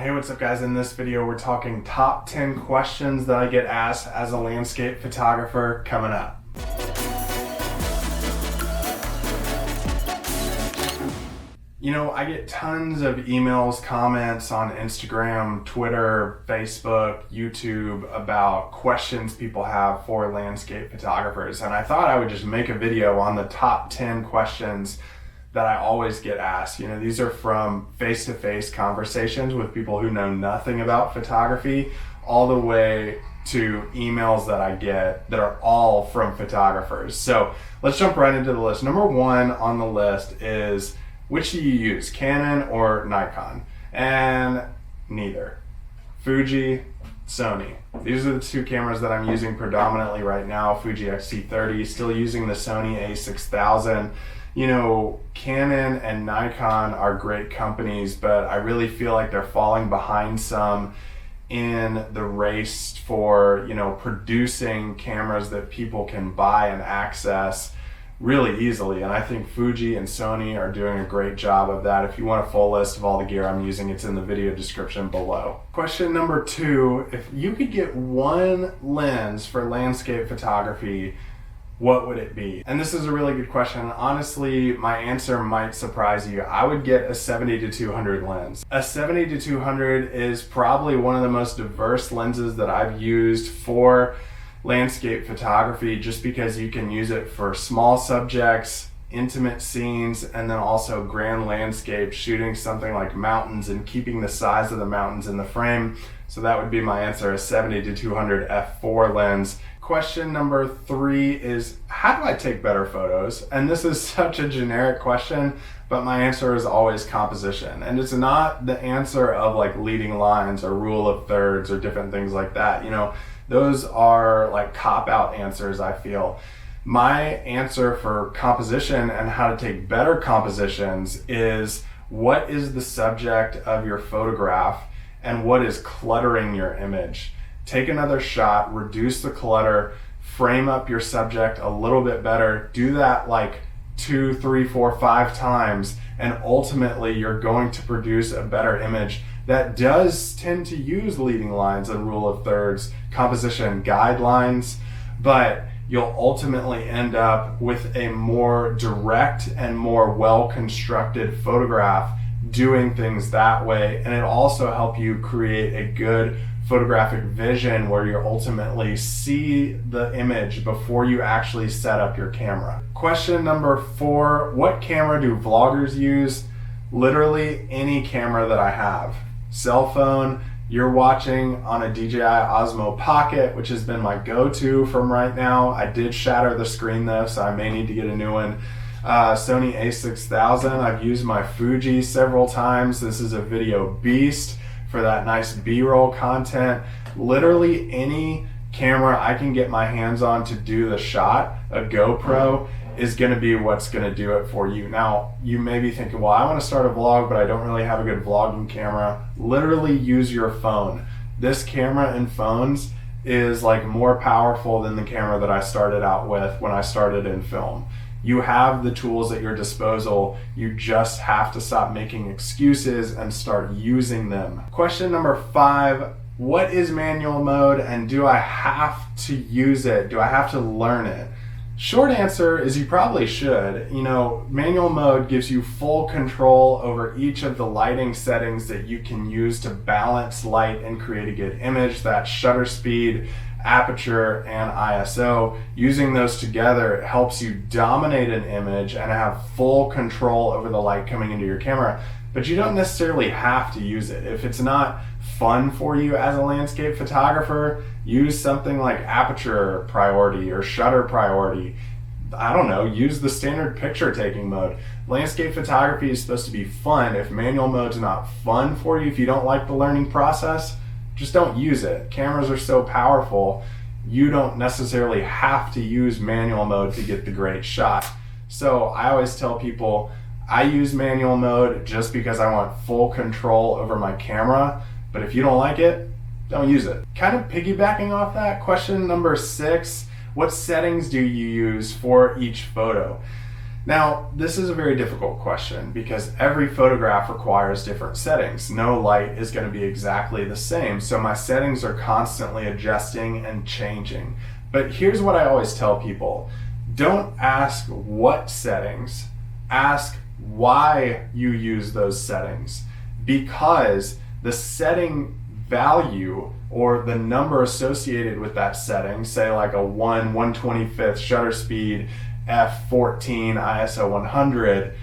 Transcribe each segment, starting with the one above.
Hey, what's up guys? In this video we're talking top 10 questions that I get asked as a landscape photographer coming up. You know, I get tons of emails, comments on Instagram, Twitter, Facebook, YouTube about questions people have for landscape photographers, and I thought I would just make a video on the top 10 questions that I always get asked. You know, these are from face-to-face conversations with people who know nothing about photography, all the way to emails that I get that are all from photographers. So let's jump right into the list. Number one on the list is, which do you use, Canon or Nikon? And neither. Fuji, Sony. These are the two cameras that I'm using predominantly right now. Fuji X-T30, still using the Sony a6000. You know, Canon and Nikon are great companies, but I really feel like they're falling behind some in the race for, you know, producing cameras that people can buy and access really easily. And I think Fuji and Sony are doing a great job of that. If you want a full list of all the gear I'm using, it's in the video description below. Question number two, if you could get one lens for landscape photography, what would it be? And this is a really good question. Honestly, my answer might surprise you. I would get a 70-200 lens. A 70-200 is probably one of the most diverse lenses that I've used for landscape photography, just because you can use it for small subjects, intimate scenes, and then also grand landscapes, shooting something like mountains and keeping the size of the mountains in the frame. So that would be my answer, a 70-200 f4 lens. Question number three is, how do I take better photos? And this is such a generic question, but my answer is always composition. And it's not the answer of like leading lines or rule of thirds or different things like that. You know, those are like cop-out answers, I feel. My answer for composition and how to take better compositions is, what is the subject of your photograph and what is cluttering your image? Take another shot, reduce the clutter, frame up your subject a little bit better. Do that like 2, 3, 4, 5 times, and ultimately you're going to produce a better image that does tend to use leading lines and rule of thirds, composition guidelines, but you'll ultimately end up with a more direct and more well-constructed photograph doing things that way. And it'll also help you create a good photographic vision where you ultimately see the image before you actually set up your camera. Question number four, what camera do vloggers use? Literally any camera that I have. Cell phone, you're watching on a DJI Osmo Pocket, which has been my go-to from right now. I did shatter the screen though, so I may need to get a new one. Sony a6000, I've used my Fuji several times. This is a video beast for that nice B-roll content. Literally any camera I can get my hands on to do the shot, a GoPro, is gonna be what's gonna do it for you. Now, you may be thinking, well, I wanna start a vlog, but I don't really have a good vlogging camera. Literally use your phone. This camera in phones is like more powerful than the camera that I started out with when I started in film. You have the tools at your disposal. You just have to stop making excuses and start using them. Question number five, what is manual mode and do I have to use it? Do I have to learn it? Short answer is you probably should. You know, manual mode gives you full control over each of the lighting settings that you can use to balance light and create a good image. That shutter speed, aperture, and ISO. Using those together, it helps you dominate an image and have full control over the light coming into your camera. But you don't necessarily have to use it. If it's not fun for you as a landscape photographer, use something like aperture priority or shutter priority. I don't know, use the standard picture taking mode. Landscape photography is supposed to be fun. If manual mode's not fun for you, if you don't like the learning process, just don't use it. Cameras are so powerful, you don't necessarily have to use manual mode to get the great shot. So I always tell people, I use manual mode just because I want full control over my camera, but if you don't like it, don't use it. Kind of piggybacking off that, question number six, what settings do you use for each photo? Now, this is a very difficult question because every photograph requires different settings. No light is going to be exactly the same, so my settings are constantly adjusting and changing. But here's what I always tell people. Don't ask what settings, ask why you use those settings, because the setting value or the number associated with that setting, say like a 1/125th shutter speed, f14 ISO 100,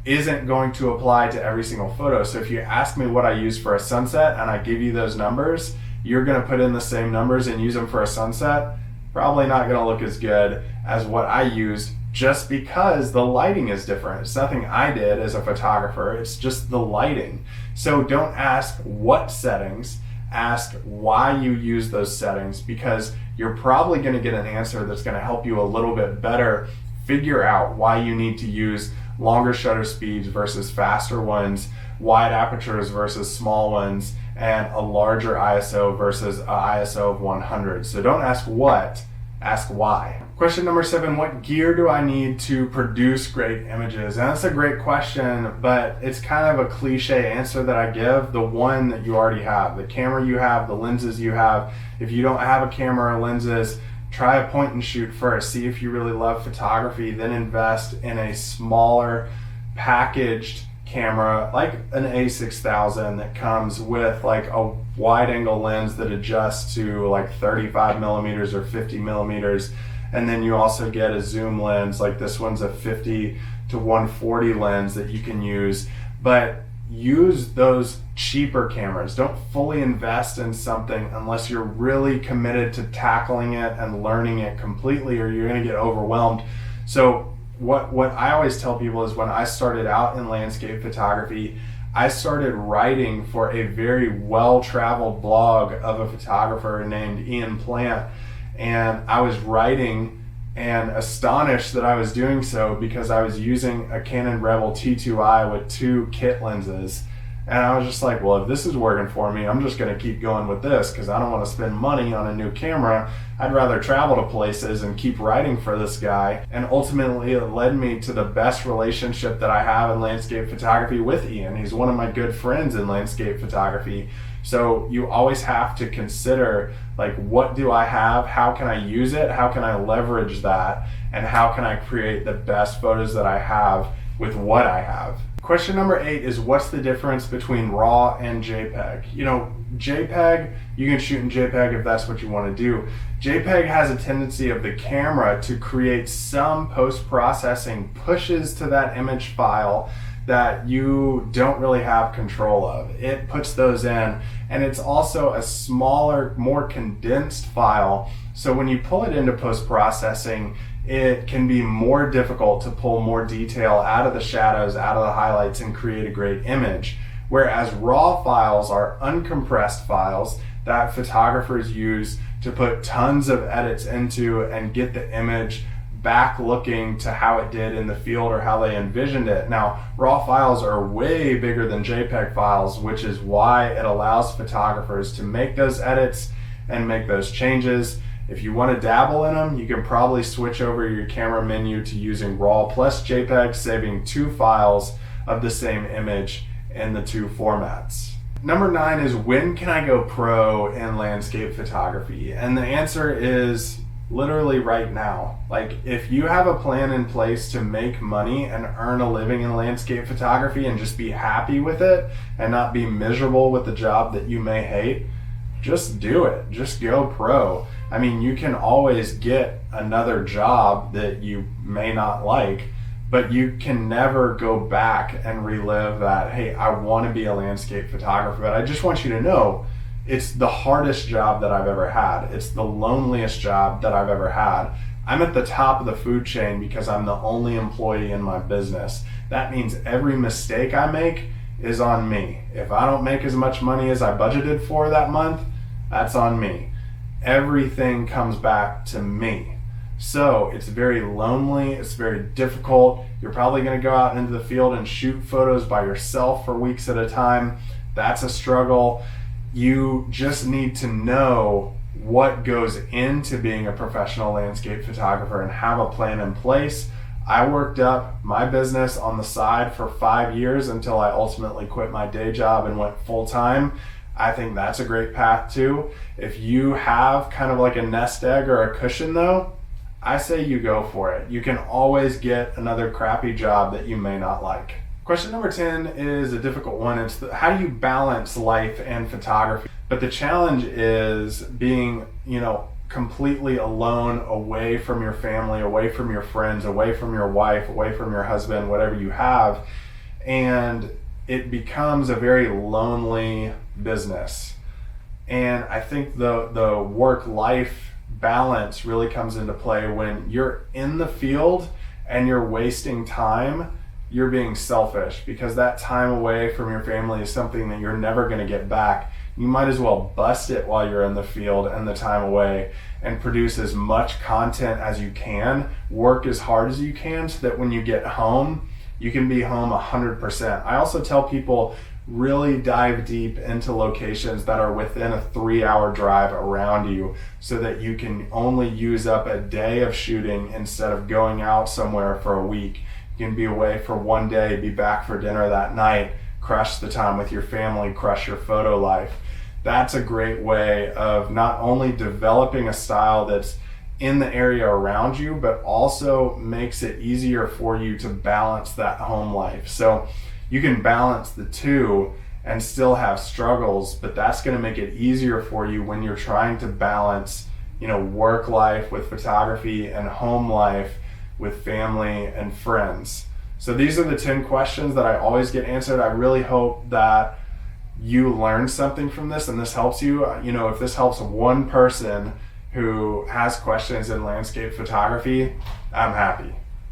isn't going to apply to every single photo. So if you ask me what I use for a sunset and I give you those numbers, you're going to put in the same numbers and use them for a sunset. Probably not going to look as good as what I used, just because the lighting is different. It's nothing I did as a photographer, it's just the lighting. So don't ask what settings, ask why you use those settings, because you're probably going to get an answer that's going to help you a little bit better figure out why you need to use longer shutter speeds versus faster ones, wide apertures versus small ones, and a larger ISO versus an ISO of 100. So don't ask what, ask why. Question number 7, what gear do I need to produce great images? And that's a great question, but it's kind of a cliche answer that I give. The one that you already have, the camera you have, the lenses you have. If you don't have a camera or lenses, try a point and shoot first. See if you really love photography, then invest in a smaller packaged camera like an A6000 that comes with like a wide angle lens that adjusts to like 35 millimeters or 50 millimeters. And then you also get a zoom lens, like this one's a 50 to 140 lens that you can use. But use those cheaper cameras. Don't fully invest in something unless you're really committed to tackling it and learning it completely, or you're going to get overwhelmed. So what I always tell people is, when I started out in landscape photography, I started writing for a very well-traveled blog of a photographer named Ian Plant. And I was writing and astonished that I was doing so because I was using a Canon Rebel T2i with 2 kit lenses. And I was just like, well, if this is working for me, I'm just going to keep going with this because I don't want to spend money on a new camera. I'd rather travel to places and keep writing for this guy. And ultimately, it led me to the best relationship that I have in landscape photography with Ian. He's one of my good friends in landscape photography. So you always have to consider, like, what do I have? How can I use it? How can I leverage that? And how can I create the best photos that I have with what I have? Question number 8 is, what's the difference between RAW and JPEG? You know, JPEG, you can shoot in JPEG if that's what you want to do. JPEG has a tendency of the camera to create some post-processing pushes to that image file that you don't really have control of. It puts those in, and it's also a smaller, more condensed file. So when you pull it into post-processing, it can be more difficult to pull more detail out of the shadows, out of the highlights, and create a great image. Whereas RAW files are uncompressed files that photographers use to put tons of edits into and get the image back looking to how it did in the field or how they envisioned it. Now, RAW files are way bigger than JPEG files, which is why it allows photographers to make those edits and make those changes. If you want to dabble in them, you can probably switch over your camera menu to using RAW plus JPEG, saving 2 files of the same image in the 2 formats. Number 9 is, when can I go pro in landscape photography? And the answer is literally right now. Like, if you have a plan in place to make money and earn a living in landscape photography and just be happy with it and not be miserable with the job that you may hate, just do it. Just go pro. I mean, you can always get another job that you may not like, but you can never go back and relive that, hey, I want to be a landscape photographer. But I just want you to know, it's the hardest job that I've ever had. It's the loneliest job that I've ever had. I'm at the top of the food chain because I'm the only employee in my business. That means every mistake I make is on me. If I don't make as much money as I budgeted for that month, that's on me. Everything comes back to me. So it's very lonely, it's very difficult. You're probably going to go out into the field and shoot photos by yourself for weeks at a time. That's a struggle. You just need to know what goes into being a professional landscape photographer and have a plan in place. I worked up my business on the side for 5 years until I ultimately quit my day job and went full time. I think that's a great path too. If you have kind of like a nest egg or a cushion though, I say you go for it. You can always get another crappy job that you may not like. Question number 10 is a difficult one. It's how do you balance life and photography? But the challenge is being, completely alone, away from your family, away from your friends, away from your wife, away from your husband, whatever you have. And it becomes a very lonely business. And I think the work-life balance really comes into play when you're in the field and you're wasting time. You're being selfish, because that time away from your family is something that you're never going to get back. You might as well bust it while you're in the field and the time away and produce as much content as you can, work as hard as you can, so that when you get home, you can be home 100%. I also tell people, really dive deep into locations that are within a 3-hour drive around you, so that you can only use up a day of shooting instead of going out somewhere for a week. You can be away for one day, be back for dinner that night, crush the time with your family, crush your photo life. That's a great way of not only developing a style that's in the area around you, but also makes it easier for you to balance that home life. So you can balance the two and still have struggles, but that's going to make it easier for you when you're trying to balance, work life with photography and home life with family and friends. So these are the 10 questions that I always get answered. I really hope that you learned something from this and this helps you. If this helps one person who has questions in landscape photography, I'm happy.